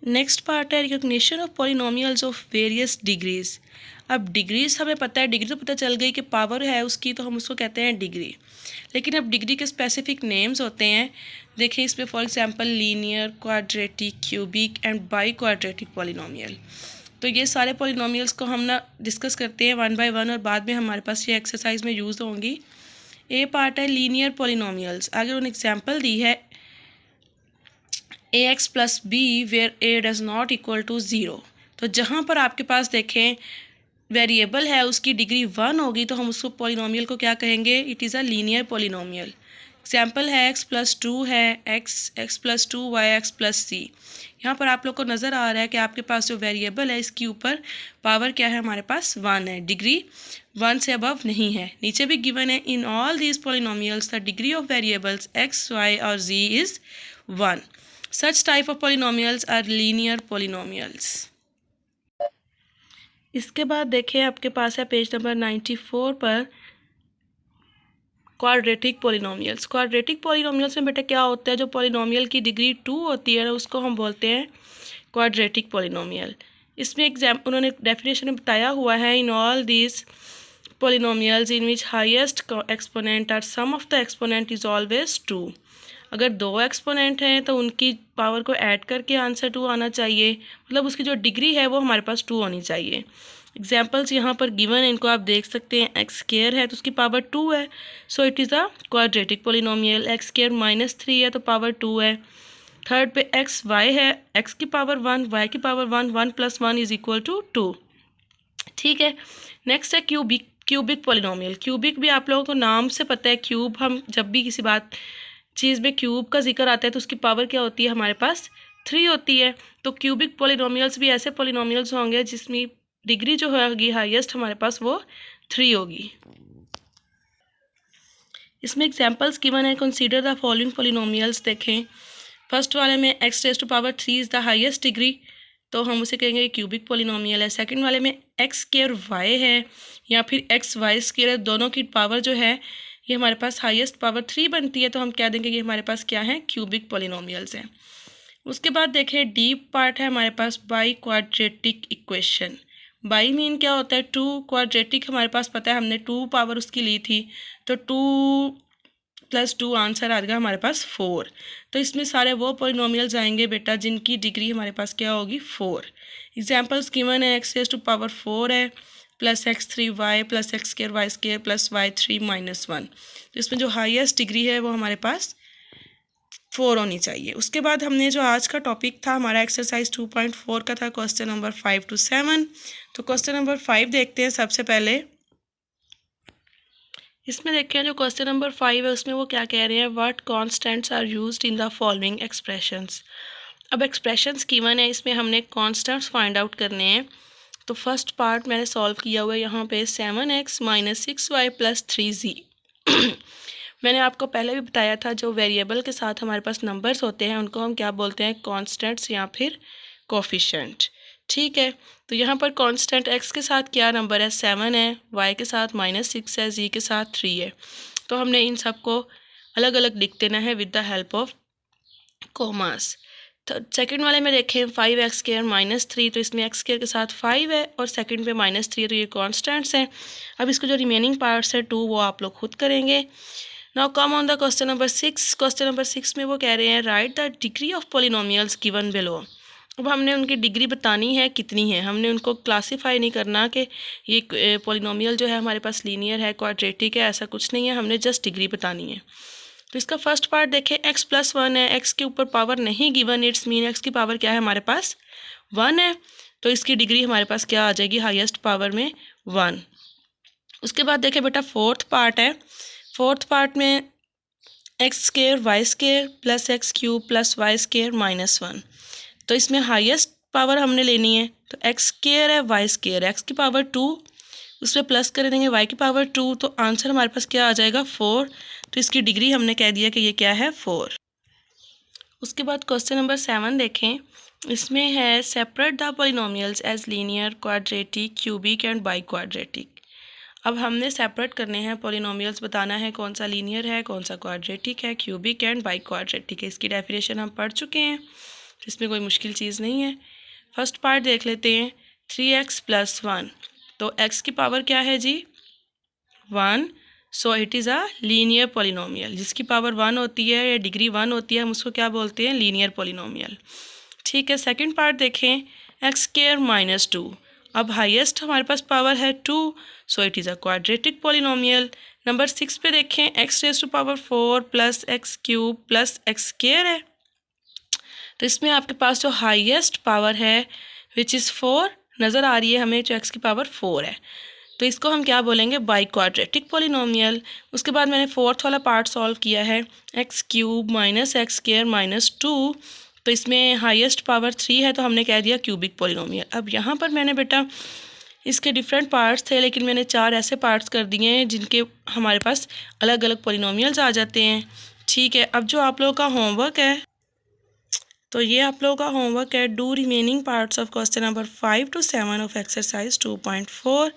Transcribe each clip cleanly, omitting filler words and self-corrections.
Next part है recognition of polynomials of various degrees. अब degrees हमें पता है, डिग्री तो पता चल गई कि पावर है उसकी, तो हम उसको कहते हैं डिग्री। लेकिन अब डिग्री के स्पेसिफिक नेम्स होते हैं। देखिए इसमें for example linear, quadratic, cubic and by quadratic polynomial. तो ये सारे पॉलिनोमियल्स को हम ना डिस्कस करते हैं वन बाय वन, और बाद में हमारे पास ये एक्सरसाइज में यूज़ होंगी। ए पार्ट है लीनियर पॉलिनोमियल्स। अगर उन्होंने एग्जाम्पल दी है ax plus B where a does not equal to zero, तो जहाँ पर आपके पास देखें वेरिएबल है उसकी डिग्री 1 होगी तो हम उसको पॉलिनोमियल को क्या कहेंगे, it is a linear polynomial. Example है x प्लस टू है, x plus two y x plus c. यहाँ पर आप लोग को नज़र आ रहा है कि आपके पास जो वेरिएबल है इसके ऊपर पावर क्या है, हमारे पास 1 है, डिग्री 1 से अबव नहीं है। नीचे भी गिवन है in all these polynomials the degree of variables x, y और z is 1। Such type of polynomials are linear polynomials। इसके बाद देखिए आपके पास है पेज नंबर 94 पर क्वाड्रेटिक पॉलिनोमियल्स। क्वाड्रेटिक पॉलिनोमियल्स में बेटा क्या होता है, जो पॉलिनोमियल की डिग्री 2 होती है ना उसको हम बोलते हैं क्वाड्रेटिक पॉलिनोमियल। इसमें उन्होंने डेफिनेशन में बताया हुआ है in all these polynomials in which highest exponent और sum of the exponent is always 2। अगर 2 एक्सपोनेंट हैं तो उनकी पावर को ऐड करके आंसर 2 आना चाहिए, मतलब उसकी जो डिग्री है वो हमारे पास 2 होनी चाहिए। एग्जाम्पल्स यहाँ पर गिवन है, इनको आप देख सकते हैं। एक्स स्क्वायर है तो उसकी पावर 2 है, so it is a quadratic polynomial. X square minus 3 है तो पावर 2 है। थर्ड पे एक्स वाई है, एक्स की पावर 1, वाई की power 1, 1 plus 1 is equal to 2। ठीक है, नेक्स्ट है क्यूबिक पॉलिनोमियल। क्यूबिक भी आप लोगों को नाम से पता है, क्यूब हम जब भी किसी चीज़ में क्यूब का जिक्र आता है तो उसकी पावर क्या होती है, हमारे पास 3 होती है। तो क्यूबिक पॉलिनोमियल्स भी ऐसे पॉलिनोमियल्स होंगे जिसमें डिग्री जो होगी हाईएस्ट हमारे पास वो 3 होगी। इसमें एग्जांपल्स गिवन है, कंसीडर द फॉलोइंग पॉलिनोमियल्स। देखें फर्स्ट वाले में x raise to power 3 is the highest degree, तो हम उसे कहेंगे क्यूबिक पॉलिनोमियल है। सेकंड वाले में एक्स स्क्वायर वाई है या फिर एक्स वाई स्क्वायर है, दोनों की पावर जो है ये हमारे पास हाईएस्ट पावर 3 बनती है, तो हम कह देंगे ये हमारे पास क्या है, क्यूबिक पॉलिनोमियल्स हैं। उसके बाद देखें डीप पार्ट है हमारे पास bi quadratic equation. Bi mean क्या होता है, 2। क्वाड्रेटिक हमारे पास पता है, हमने 2 पावर उसकी ली थी, तो 2 प्लस 2 आंसर आ गया हमारे पास 4। तो इसमें सारे वो पॉलिनोमियल्स आएंगे बेटा जिनकी डिग्री हमारे पास क्या होगी, 4। एग्जाम्पल्स गिवन है, एक्स रेज टू पावर 4 है plus x3 y plus x square y square plus y3 minus 1। तो इसमें जो हाईएस्ट डिग्री है वो हमारे पास 4 होनी चाहिए। उसके बाद हमने जो आज का टॉपिक था हमारा एक्सरसाइज 2.4 का था, क्वेश्चन नंबर 5 to 7। तो क्वेश्चन नंबर 5 देखते हैं सबसे पहले। इसमें देखिए जो क्वेश्चन नंबर 5 है उसमें वो क्या कह रहे हैं, what constants are used in the following expressions. अब एक्सप्रेशंस गिवन है, इसमें हमने कॉन्स्टेंट्स फाइंड आउट करने हैं। तो फर्स्ट पार्ट मैंने सॉल्व किया हुआ है यहाँ पे 7x minus 6y plus 3z। मैंने आपको पहले भी बताया था जो वेरिएबल के साथ हमारे पास नंबर्स होते हैं उनको हम क्या बोलते हैं, कॉन्स्टेंट्स या फिर कोफिशेंट। ठीक है, तो यहाँ पर कांस्टेंट x के साथ क्या नंबर है, 7 है, y के साथ -6 है, z के साथ 3 है। तो हमने इन सब को अलग अलग लिख देना है with the help of commas. तो सेकंड वाले में देखें 5x स्क्वायर माइनस 3, तो इसमें x स्क्वायर के साथ 5 है और सेकंड पे -3 है, तो ये कॉन्स्टेंट्स हैं। अब इसको जो रिमेनिंग पार्ट्स है 2 वो आप लोग खुद करेंगे। Now come on the question number 6। Question number 6 में वो कह रहे हैं right the degree of polynomials given below. अब हमने उनकी डिग्री बतानी है कितनी है, हमने उनको क्लासीफाई नहीं करना कि ये पॉलिनोमियल जो है हमारे पास लीनियर है, क्वाड्रेटिक है, ऐसा कुछ नहीं है, हमने जस्ट डिग्री बतानी है। तो इसका फर्स्ट पार्ट देखें, x प्लस 1 है, x के ऊपर पावर नहीं गिवन, इट्स मीन x की पावर क्या है हमारे पास 1 है, तो इसकी डिग्री हमारे पास क्या आ जाएगी, हाईएस्ट पावर में 1। उसके बाद देखें बेटा फोर्थ पार्ट है, फोर्थ पार्ट में x square y square plus x cube plus y square minus 1। तो इसमें हाईएस्ट पावर हमने लेनी है, तो एक्स स्क्वायर है वाई स्क्वायर है, एक्स की पावर 2 उसमें प्लस कर देंगे वाई की पावर 2, तो आंसर हमारे पास क्या आ जाएगा 4। तो इसकी डिग्री हमने कह दिया कि ये क्या है 4। उसके बाद क्वेश्चन नंबर 7 देखें, इसमें है separate the polynomials as linear, quadratic, cubic and biquadratic. अब हमने सेपरेट करने हैं पॉलिनोमियल्स, बताना है कौन सा लीनियर है, कौन सा क्वाड्रेटिक है, क्यूबिक एंड बाई क्वाड्रेटिक है। इसकी डेफिनेशन हम पढ़ चुके हैं। तो इसमें कोई मुश्किल चीज़ नहीं है। फर्स्ट पार्ट देख लेते हैं, 3x + 1, तो x की पावर क्या है जी 1, सो it is a linear polynomial. जिसकी पावर 1 होती है या डिग्री 1 होती है हम उसको क्या बोलते हैं, लीनियर पॉलिनोमियल। ठीक है, सेकंड पार्ट देखें, x² - 2, अब हाईएस्ट हमारे पास पावर है 2, सो it is a quadratic polynomial. Number 6 पे देखें, x⁴ + x³ + x² है, तो इसमें आपके पास जो हाईएस्ट पावर है विच इज़ 4 नज़र आ रही है हमें, जो x की पावर 4 है, तो इसको हम क्या बोलेंगे, बाई क्वाड्रेटिक पॉलिनोमियल। उसके बाद मैंने फोर्थ वाला पार्ट सॉल्व किया है, x³ - x² - 2, तो इसमें हाईएस्ट पावर 3 है तो हमने कह दिया क्यूबिक पॉलिनोमियल। अब यहाँ पर मैंने बेटा इसके डिफरेंट पार्ट्स थे, लेकिन मैंने 4 ऐसे पार्ट्स कर दिए हैं जिनके हमारे पास अलग अलग पॉलिनोमियल्स आ जाते हैं। ठीक है, अब जो आप लोगों का होमवर्क है, तो ये आप लोगों का होमवर्क है, do remaining parts of question number 5 to 7 of exercise 2.4।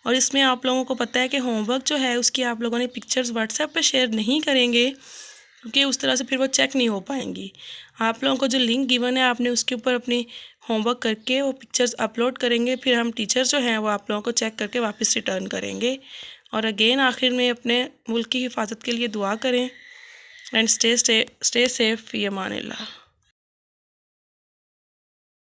और इसमें आप लोगों को पता है कि होमवर्क जो है उसकी आप लोगों ने पिक्चर्स व्हाट्सएप पे शेयर नहीं करेंगे, क्योंकि उस तरह से फिर वो चेक नहीं हो पाएंगी। आप लोगों को जो लिंक गिवन है आपने उसके ऊपर अपनी होमवर्क करके वो पिक्चर्स अपलोड करेंगे, फिर हम टीचर जो हैं वो आप लोगों को चेक करके वापस रिटर्न करेंगे। और अगेन आखिर में अपने मुल्क की हिफाजत के लिए दुआ करें and stay safe, fee Aman Allah.